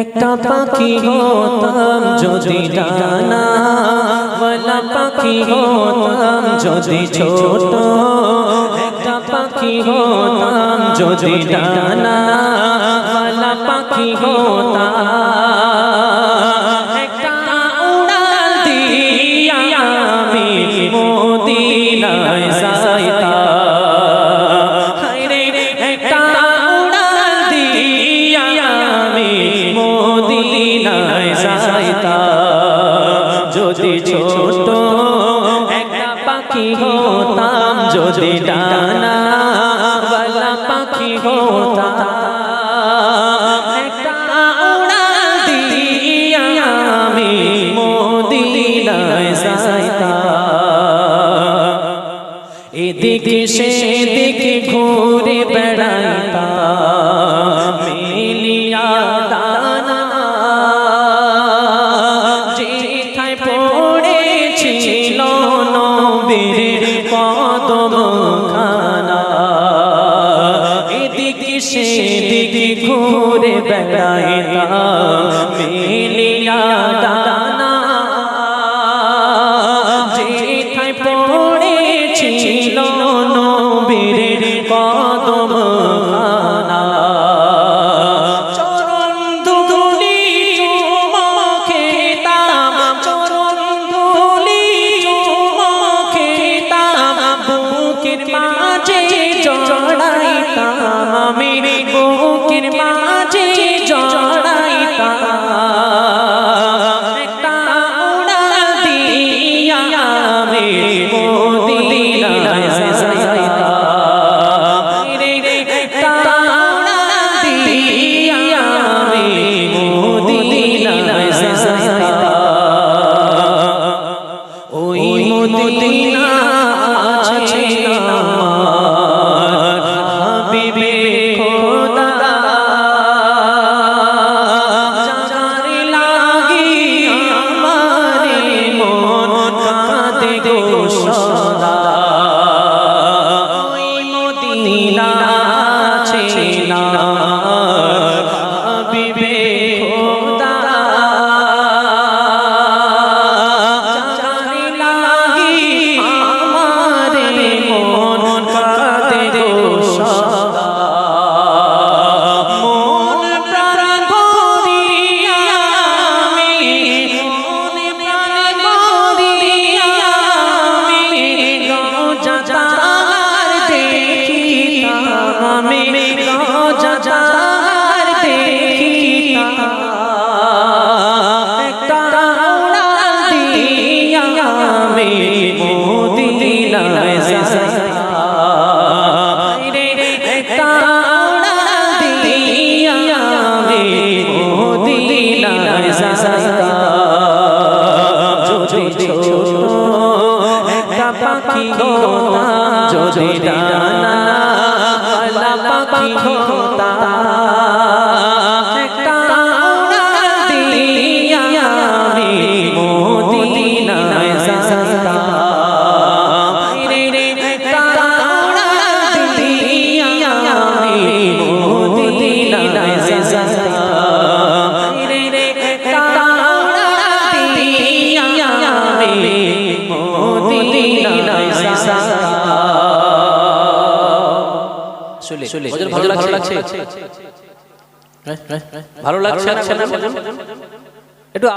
একটা পাখি হতাম যদি ডানা ওয়ালা পাখি হতাম যদি ছোট, একটা পাখি হতাম যদি ডানা ওয়ালা পাখি হতাম, একটা উড়াল দিয়া আমি মদিনায় যাইতাম। যদি ছোট একটা পাখি হতাম যদি ডানা ওয়ালা পাখি হতাম, একটা উড়াল দিয়া আমি মদিনায় যাইতাম। এদিকে সেদিকে ঘুরে বেড়াইতাম মিলিয়া ডানা, যেথায় পড়েছিল নবীর কদম খানা। এদিকে সেদিকে ঘুরে বেড়াইতাম মিলিয়া ডানা, যেথায় পড়েছিল নবীর কদম খানা। চরণ ধুলি চুমা খেতাম, চরণ ধুলি চুমা খেতাম, বুকের মাঝে জড়াইতাম আমি, বুকের মাঝে জড়াইতাম। একটা উড়াল দিয়া আমি মদিনায় যাইতাম, একটা উড়াল দিয়া আমি মদিনায় যাইতাম। ওই মদিনা আছে আমার হাবিবে খোদা, যার লাগি আমার মন কাঁদে গো সদা। ওই মদিনা আছে আমার হাবিবে খোদা, যার লাগি আমার মন কাঁদে গো সদা। মন প্রাণ ভরিয়া আমি, মন প্রাণ ভরিয়া আমি রোজা তার দেখিতাম, আমি রোজা তার দেখিতাম। একটা উড়াল দিয়া আমি মদিনায় যাইতাম, একটা উড়াল দিয়া আমি মদিনায় যাইতাম। যদি ছোট একটা পাখি হতাম যদি ডানা ওয়ালা পাখি হতাম, একটা উড়াল দিয়া আমি মদিনায় যাইতাম। একটা উড়াল দিয়া আমি মদিনায় যাইতাম, একটা উড়াল দিয়া আমি মদিনায় যাইতাম। ভালো লাগছে? ভালো লাগছে না?